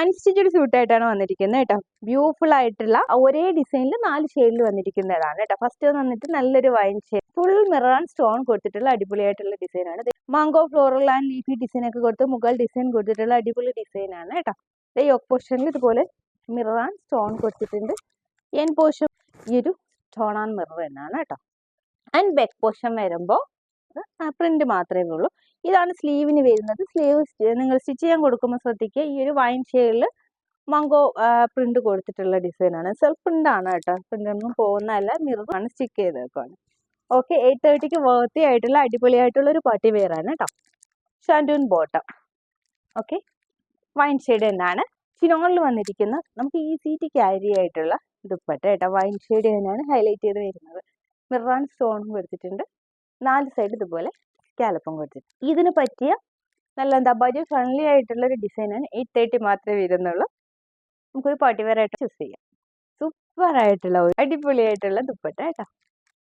Unstitched സ്യൂട്ടായിട്ടാണ് വന്നിരിക്കുന്നത് കേട്ടോ. Beautiful ആയിട്ടുള്ള ഒരേ ഡിസൈനിൽ 4 ഷെയ്ഡിൽ വന്നിരിക്കുന്നതാണ് കേട്ടോ. ഫസ്റ്റ് വന്നിട്ട് നല്ലൊരു wine shade, full mirror and stone കൊടുത്തിട്ടുള്ള അടിപൊളിയായിട്ടുള്ള ഡിസൈനാണ്. Mango floral and leafy design ഒക്കെ കൊടുത്ത് മുകൾ ഡിസൈൻ കൊടുത്തിട്ടുള്ള അടിപൊളി ഡിസൈനാണ് കേട്ടോ. യോക്ക് പോർഷനിൽ ഇതുപോലെ മിറർ ആൻഡ് സ്റ്റോൺ കൊടുത്തിട്ടുണ്ട്. എൻ പോർഷൻ ഈ ഒരു സ്റ്റോൺ ആൻഡ് മിറർ തന്നെയാണ് കേട്ടോ. ആൻഡ് ബാക്ക് പോർഷൻ വരുമ്പോൾ പ്രിന്റ് മാത്രമേ ഉള്ളൂ. ഇതാണ് സ്ലീവിന് വരുന്നത്. സ്ലീവ് നിങ്ങൾ സ്റ്റിച്ച് ചെയ്യാൻ കൊടുക്കുമ്പോൾ ശ്രദ്ധിക്കുക, ഈ ഒരു വൈൻ ഷെയ്ഡിൽ മംഗോ പ്രിന്റ് കൊടുത്തിട്ടുള്ള ഡിസൈനാണ്. സെൽഫ് പ്രിന്റ് ആണ് കേട്ടോ, പ്രിന്റ് ഒന്നും പോകുന്നതല്ല, മിററാണ് സ്റ്റിക്ക് ചെയ്തേക്കാണ്. ഓക്കെ, 830 വർത്തി ആയിട്ടുള്ള അടിപൊളിയായിട്ടുള്ള ഒരു പാർട്ടി വെയർ ആണ് കേട്ടോ. Shantoon bottom. Okay, wine shade തന്നെയാണ്. ചിനോണിൽ വന്നിരിക്കുന്ന നമുക്ക് ഈസിയിട്ട് ക്യാരി ആയിട്ടുള്ള ദുപ്പട്ട കേട്ടോ. വൈൻ ഷെയ്ഡ് തന്നെയാണ് ഹൈലൈറ്റ് ചെയ്ത് വരുന്നത്. മിറർ ആൻഡ് സ്റ്റോണും കൊടുത്തിട്ടുണ്ട്. 4 സൈഡ് ഇതുപോലെ സ്കാലപ്പും കൊടുത്തിട്ടുണ്ട്. ഇതിന് പറ്റിയ നല്ല ബഡ്ജറ്റ് ഫ്രണ്ട്ലി ആയിട്ടുള്ള ഒരു ഡിസൈനാണ്. 830 മാത്രമേ വരുന്നുള്ളൂ. നമുക്കൊരു പാർട്ടി വെയർ ആയിട്ട് ചൂസ് ചെയ്യാം. സൂപ്പർ ആയിട്ടുള്ള ഒരു അടിപൊളിയായിട്ടുള്ള ദുപ്പട്ട കേട്ടോ.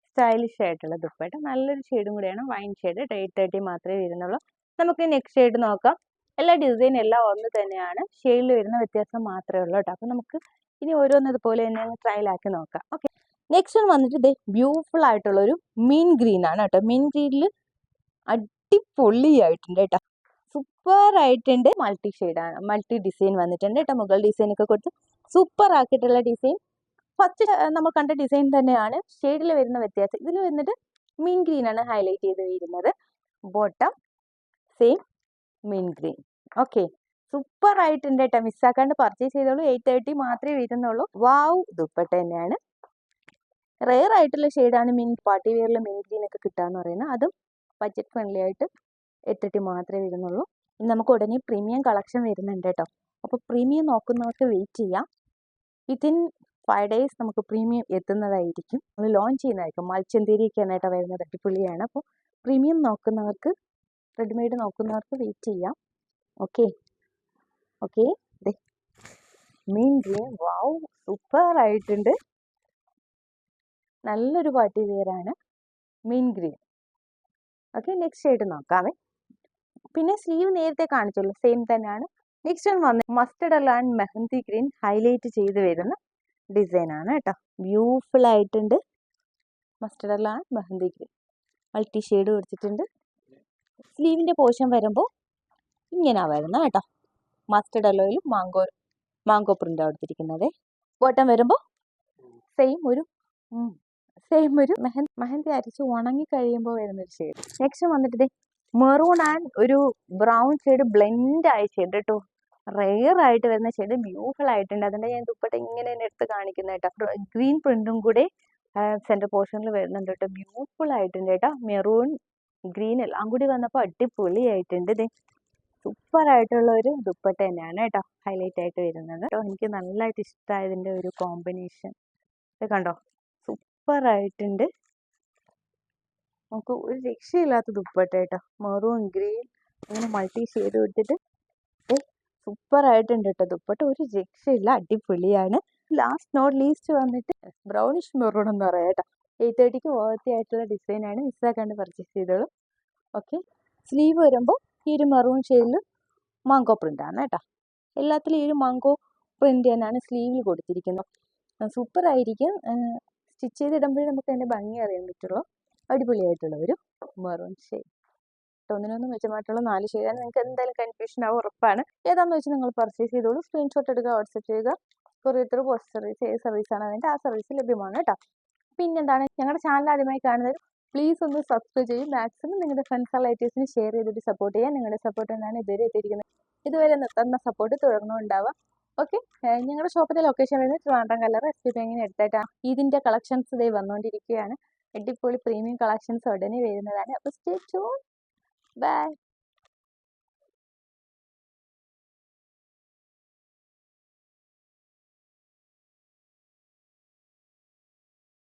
സ്റ്റൈലിഷ് ആയിട്ടുള്ള ദുപ്പട്ട, നല്ലൊരു ഷെയ്ഡും കൂടിയാണ്. വൈൻ ഷെയ്ഡ് 830 മാത്രമേ വരുന്നുള്ളൂ. നമുക്ക് നെക്സ്റ്റ് ഷെയ്ഡ് നോക്കാം. എല്ലാ ഡിസൈൻ എല്ലാം ഒന്ന് തന്നെയാണ്, ഷെയ്ഡിൽ വരുന്ന വ്യത്യാസം മാത്രമേ ഉള്ളൂ കേട്ടോ. അപ്പം നമുക്ക് ഇനി ഓരോന്ന് ഇതുപോലെ തന്നെ ട്രയലാക്കി നോക്കാം. ഓക്കെ, നെക്സ്റ്റ് വന്നിട്ട് ഇത് ബ്യൂട്ടിഫുൾ ആയിട്ടുള്ള ഒരു മീൻ ഗ്രീൻ ആണ് കേട്ടോ. മീൻ ഗ്രീനിൽ അടിപൊളിയായിട്ടുണ്ട് കേട്ടോ. സൂപ്പർ ആയിട്ടുണ്ട്. മൾട്ടി ഷെയ്ഡാണ്, മൾട്ടി ഡിസൈൻ വന്നിട്ടുണ്ട് കേട്ടോ. മുകൾ ഡിസൈൻ ഒക്കെ കൊടുത്ത് സൂപ്പർ ആക്കിയിട്ടുള്ള ഡിസൈൻ. ഫസ്റ്റ് നമ്മൾ കണ്ട ഡിസൈൻ തന്നെയാണ്, ഷെയ്ഡിൽ വരുന്ന വ്യത്യാസം. ഇതിൽ വന്നിട്ട് മീൻ ഗ്രീൻ ആണ് ഹൈലൈറ്റ് ചെയ്ത് വരുന്നത്. ബോട്ടം സെയിം മീൻ ഗ്രീൻ. ഓക്കെ, സൂപ്പർ ആയിട്ടുണ്ട് കേട്ടോ. മിസ്സാക്കാണ്ട് പർച്ചേസ് ചെയ്തോളൂ. 830 മാത്രമേ വരുന്നുള്ളൂ. വാവ്, ദുപ്പട്ട തന്നെയാണ്. റെയർ ആയിട്ടുള്ള ഷെയ്ഡാണ് മീൻ പാർട്ടി വെയറിൽ മീൻ ഗ്രീൻ ഒക്കെ കിട്ടാന്ന് പറയുന്നത്. അതും ബഡ്ജറ്റ് ഫ്രണ്ട്ലി ആയിട്ട് 830 മാത്രമേ വരുന്നുള്ളൂ. ഇനി നമുക്ക് ഉടനെ പ്രീമിയം കളക്ഷൻ വരുന്നുണ്ട് കേട്ടോ. അപ്പോൾ പ്രീമിയം നോക്കുന്നവർക്ക് വെയിറ്റ് ചെയ്യാം. വിത്തിൻ 5 days നമുക്ക് പ്രീമിയം എത്തുന്നതായിരിക്കും. നമ്മൾ ലോഞ്ച് ചെയ്യുന്നതായിരിക്കും. മൽച്ചന്തേരിയൊക്കെയാണ് കേട്ടോ വരുന്നത്. അടിപൊളിയാണ്. അപ്പോൾ പ്രീമിയം നോക്കുന്നവർക്ക്, റെഡിമെയ്ഡ് നോക്കുന്നവർക്ക് വെയിറ്റ് ചെയ്യാം. Okay okay, mean green, wow, super ആയിട്ടുണ്ട്. നല്ലൊരു പാർട്ടി വെയർ ആണ് മീൻ ഗ്രീൻ. ഓക്കെ, നെക്സ്റ്റ് ഷെയ്ഡ് നോക്കാമേ. പിന്നെ സ്ലീവ് നേരത്തെ കാണിച്ചുള്ളൂ, സെയിം തന്നെയാണ്. നെക്സ്റ്റ് വന്ന് mustard and mehndi green highlight ചെയ്ത് വരുന്ന ഡിസൈൻ ആണ് കേട്ടോ. ബ്യൂട്ടിഫുൾ ആയിട്ടുണ്ട്. Mustard and mehndi green multi shade കൊടുത്തിട്ടുണ്ട്. സ്ലീവിൻ്റെ പോർഷൻ വരുമ്പോൾ ഇങ്ങനെയാണ് വരുന്നത് കേട്ടോ. മസ്റ്റർഡ് യെല്ലോയിലും മാംഗോ പ്രിൻ്റാണ് കൊടുത്തിരിക്കുന്നത്. ബോട്ടം വരുമ്പോൾ സെയിം ഒരു മെഹന്തി അരച്ച് ഉണങ്ങി കഴിയുമ്പോൾ വരുന്നൊരു ഷെയ്ഡ്. നെക്സ്റ്റ് വന്നിട്ട് മെറൂൺ ആൻഡ് ഒരു ബ്രൗൺ ഷെയ്ഡ് ബ്ലെൻഡ് ആയ ഷെയ്ഡ് കേട്ടോ. റെയർ ആയിട്ട് വരുന്ന ഷെയ്ഡ്, ബ്യൂട്ടിഫുൾ ആയിട്ടുണ്ട്. അതിൻ്റെ ഞാൻ ദുപ്പട്ട ഇങ്ങനെ തന്നെ എടുത്ത് കാണിക്കുന്നത് കേട്ടോ. ഗ്രീൻ പ്രിന്റും കൂടെ സെൻറ്റർ പോർഷനിൽ വരുന്നുണ്ട് കേട്ടോ. ബ്യൂട്ടിഫുൾ ആയിട്ടുണ്ട് കേട്ടോ. മെറൂൺ ഗ്രീൻ എല്ലാം കൂടി വന്നപ്പോൾ അടിപൊളിയായിട്ടുണ്ട്. സൂപ്പർ ആയിട്ടുള്ള ഒരു ദുപ്പട്ട തന്നെയാണ് കേട്ടോ ഹൈലൈറ്റ് ആയിട്ട് വരുന്നത് കേട്ടോ. എനിക്ക് നല്ലതായിട്ട് ഇഷ്ടമായതിൻ്റെ ഒരു കോമ്പിനേഷൻ ഇത് കണ്ടോ, സൂപ്പർ ആയിട്ടുണ്ട്. നമുക്ക് ഒരു രക്ഷയില്ലാത്ത ദുപ്പട്ട കേട്ടോ. മെറൂൺ ഗ്രീൻ അങ്ങനെ മൾട്ടി ഷെയ്ഡ് കൊടുത്തിട്ട് സൂപ്പർ ആയിട്ടുണ്ട് കേട്ടോ. ദുപ്പട്ട ഒരു രക്ഷയില്ല, അടിപൊളിയാണ്. ലാസ്റ്റ് നോട്ട് ലീസ്റ്റ് വന്നിട്ട് ബ്രൗണിഷ് മെറൂൺ എന്ന് പറയാം കേട്ടോ. 830 വർത്തി ആയിട്ടുള്ള ഡിസൈനാണ്. മിസ്സാക്കാണ്ട് പർച്ചേസ് ചെയ്തോളൂ. ഓക്കെ, സ്ലീവ് വരുമ്പോൾ ഈ ഒരു മെറൂൺ ഷെയ്ഡിൽ മാംഗോ പ്രിന്റ് ആണ് കേട്ടോ. എല്ലാത്തിലും ഈ ഒരു മാംഗോ പ്രിന്റ് തന്നെയാണ് സ്ലീവിൽ കൊടുത്തിരിക്കുന്നത്. സൂപ്പർ ആയിരിക്കും. സ്റ്റിച്ച് ചെയ്തിടുമ്പോഴേ നമുക്ക് അതിൻ്റെ ഭംഗി അറിയാൻ പറ്റുള്ളൂ. അടിപൊളിയായിട്ടുള്ള ഒരു മെറൂൺ ഷെയ്ഡ്. ഒന്നിനൊന്നും മെച്ചമായിട്ടുള്ള 4 ഷെയ്ഡാണ്. നിങ്ങൾക്ക് എന്തായാലും കൺഫ്യൂഷൻ ആവും, ഉറപ്പാണ്. ഏതാണെന്ന് വെച്ച് നിങ്ങൾ പർച്ചേസ് ചെയ്തോളൂ. സ്ക്രീൻഷോട്ട് എടുക്കുക, വാട്സപ്പ് ചെയ്യുക. കൊറിയർ ത്രൂ പോസ്റ്റ് സർവീസ്, ഏത് സർവീസാണ് വേണ്ടത് ആ സർവീസ് ലഭ്യമാണ് കേട്ടോ. പിന്നെന്താണ്, ഞങ്ങളുടെ ചാനൽ ആദ്യമായി കാണുന്നത് പ്ലീസ് ഒന്ന് സബ്സ്ക്രൈബ് ചെയ്യും. മാക്സിമം നിങ്ങളുടെ ഫ്രണ്ട്സ് റിലേറ്റീവ്സിന് ഷെയർ ചെയ്തിട്ട് സപ്പോർട്ട് ചെയ്യാൻ. നിങ്ങളുടെ സപ്പോർട്ട് തന്നെയാണ് ഇതുവരെ എത്തിയിരിക്കുന്നത്. ഇതുവരെ തന്ന സപ്പോർട്ട് തുടർന്നും ഉണ്ടാവുക. ഓക്കെ, ഞങ്ങളുടെ ഷോപ്പിന്റെ ലൊക്കേഷൻ വരുന്നത് ട്രിവാൻഡ്രം കല്ലറ SP ബാങ്കിന് അടുത്തായിട്ടാണ്. ഇതിന്റെ കളക്ഷൻസ് ഇതേ വന്നുകൊണ്ടിരിക്കുകയാണ്. അടിപൊളി പ്രീമിയം കളക്ഷൻസ് ഉടനെ വരുന്നതാണ്. അപ്പോൾ സ്റ്റേ ട്യൂൺ. ബൈ.